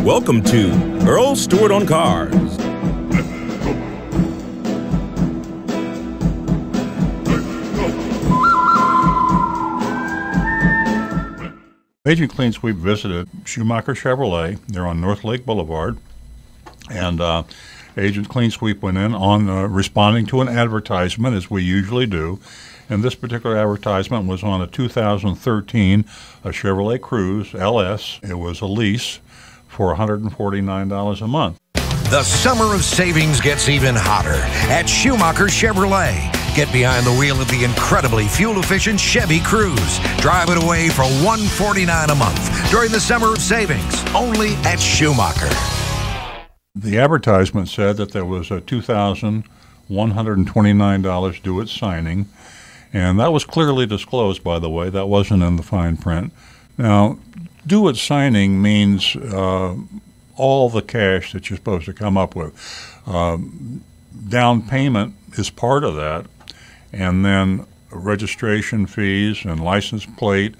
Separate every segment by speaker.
Speaker 1: Welcome to Earl Stewart on Cars.
Speaker 2: Agent CleanSweep visited Schumacher Chevrolet. They're on North Lake Boulevard. And Agent CleanSweep went in on responding to an advertisement, as we usually do. And this particular advertisement was on a 2013 Chevrolet Cruise LS. It was a lease for $149 a month.
Speaker 3: The summer of savings gets even hotter at Schumacher Chevrolet. Get behind the wheel of the incredibly fuel-efficient Chevy Cruise. Drive it away for $149 a month during the summer of savings, only at Schumacher.
Speaker 2: The advertisement said that there was a $2,129 due at signing, and that was clearly disclosed, by the way. That wasn't in the fine print. Now, due at signing means all the cash that you're supposed to come up with. Down payment is part of that, and then registration fees and license plate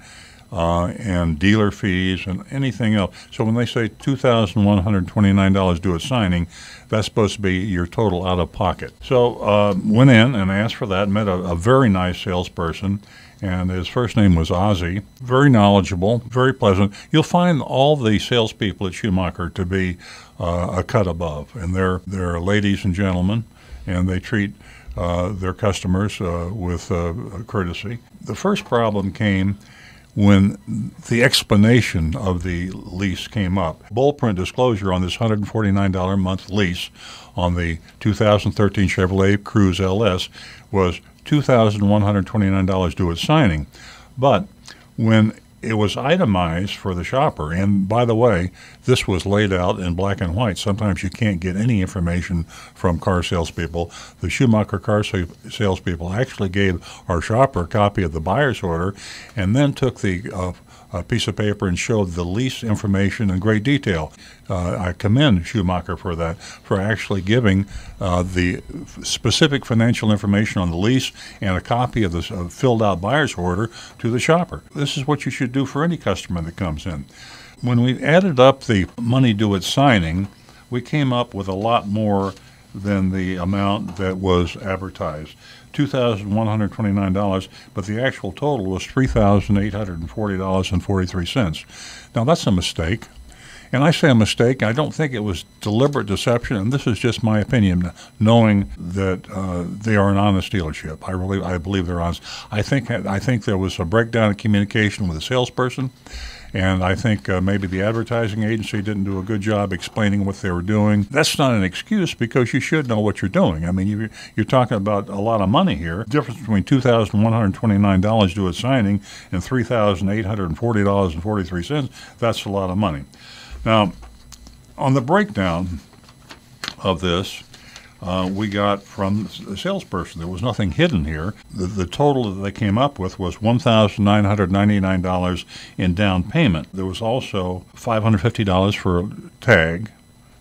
Speaker 2: and dealer fees and anything else. So when they say $2,129 due at signing, that's supposed to be your total out of pocket. So went in and asked for that, met a very nice salesperson, and his first name was Ozzy. Very knowledgeable, very pleasant. You'll find all the salespeople at Schumacher to be a cut above, and they're ladies and gentlemen, and they treat their customers with courtesy. The first problem came when the explanation of the lease came up. Bold print disclosure on this $149 a month lease on the 2013 Chevrolet Cruise LS was $2,129 due at signing. But when it was itemized for the shopper, and by the way, this was laid out in black and white. Sometimes you can't get any information from car salespeople. The Schumacher car salespeople actually gave our shopper a copy of the buyer's order and then took the piece of paper and showed the lease information in great detail. I commend Schumacher for that, for actually giving the specific financial information on the lease and a copy of the filled out buyer's order to the shopper. This is what you should do for any customer that comes in. When we added up the money due at signing, we came up with a lot more than the amount that was advertised. $2,129, but the actual total was $3,840.43. Now, that's a mistake. And I say a mistake. I don't think it was deliberate deception, and this is just my opinion, knowing that they are an honest dealership. I believe they're honest. I think there was a breakdown in communication with the salesperson, and I think maybe the advertising agency didn't do a good job explaining what they were doing. That's not an excuse, because you should know what you're doing. I mean, you're talking about a lot of money here. The difference between $2,129 due at signing and $3,840.43, that's a lot of money. Now, on the breakdown of this, we got from the salesperson, there was nothing hidden here. The total that they came up with was $1,999 in down payment. There was also $550 for a tag.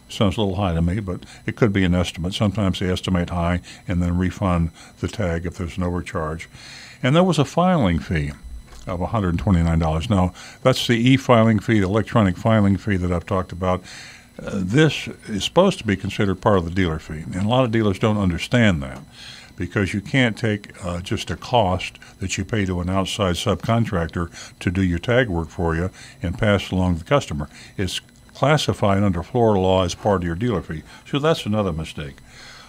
Speaker 2: Sounds a little high to me, but it could be an estimate. Sometimes they estimate high and then refund the tag if there's an overcharge. And there was a filing fee of $129. Now, that's the e-filing fee, the electronic filing fee that I've talked about. This is supposed to be considered part of the dealer fee, and a lot of dealers don't understand that, because you can't take just a cost that you pay to an outside subcontractor to do your tag work for you and pass it along to the customer. It's classified under Florida law as part of your dealer fee, so that's another mistake.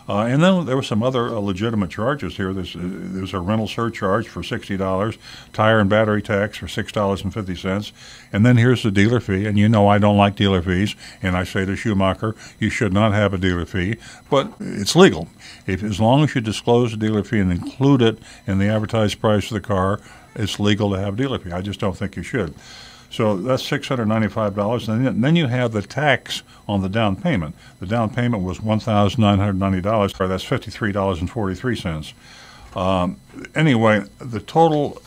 Speaker 2: And then there were some other legitimate charges here. There's a rental surcharge for $60, tire and battery tax for $6.50, and then here's the dealer fee. And you know I don't like dealer fees, and I say to Schumacher, you should not have a dealer fee, but it's legal. As long as you disclose the dealer fee and include it in the advertised price of the car, it's legal to have a dealer fee. I just don't think you should. So that's $695, and then you have the tax on the down payment. The down payment was $1,990, or that's $53.43. Anyway, the total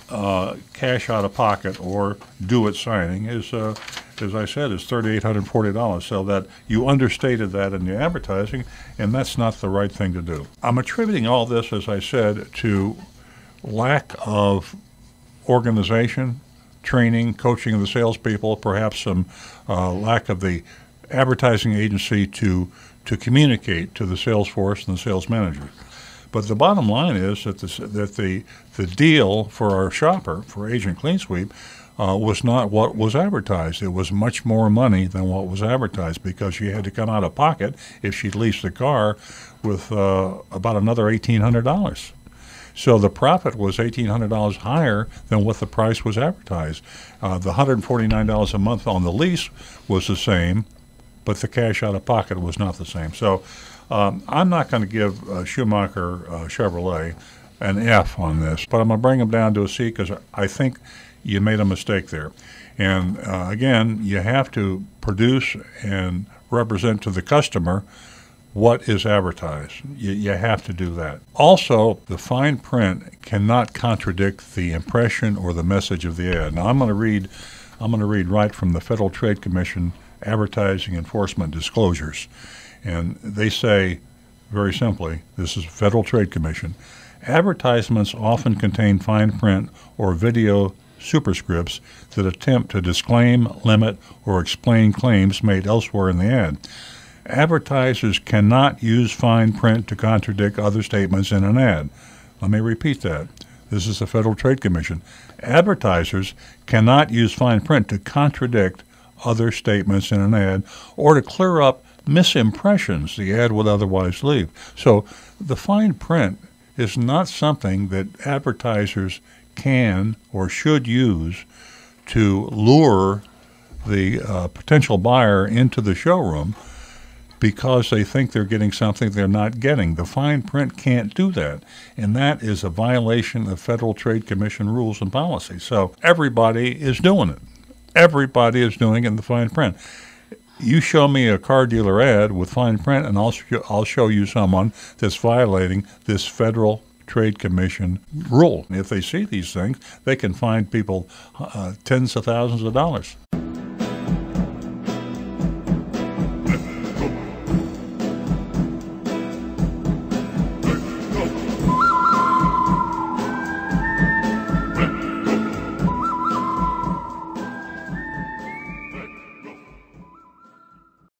Speaker 2: cash out of pocket or due at signing is, as I said, is $3,840. So that you understated that in the advertising, and that's not the right thing to do. I'm attributing all this, as I said, to lack of organization, training, coaching of the salespeople, perhaps some lack of the advertising agency to communicate to the sales force and the sales manager. But the bottom line is that the deal for our shopper, for Agent CleanSweep, was not what was advertised. It was much more money than what was advertised because she had to come out of pocket if she leased the car with about another $1,800. So the profit was $1,800 higher than what the price was advertised. The $149 a month on the lease was the same, but the cash out of pocket was not the same. So I'm not going to give Schumacher Chevrolet an F on this, but I'm going to bring them down to a C because I think you made a mistake there. And again, you have to produce and represent to the customer what is advertised. You have to do that. Also, the fine print cannot contradict the impression or the message of the ad. Now, I'm going to read right from the Federal Trade Commission Advertising Enforcement Disclosures. And they say, very simply, this is Federal Trade Commission, advertisements often contain fine print or video superscripts that attempt to disclaim, limit, or explain claims made elsewhere in the ad. Advertisers cannot use fine print to contradict other statements in an ad. Let me repeat that. This is the Federal Trade Commission. Advertisers cannot use fine print to contradict other statements in an ad or to clear up misimpressions the ad would otherwise leave. So the fine print is not something that advertisers can or should use to lure the potential buyer into the showroom because they think they're getting something they're not getting. The fine print can't do that, and that is a violation of Federal Trade Commission rules and policies. So everybody is doing it. Everybody is doing it in the fine print. You show me a car dealer ad with fine print, and I'll show you someone that's violating this Federal Trade Commission rule. If they see these things, they can fine people tens of thousands of dollars.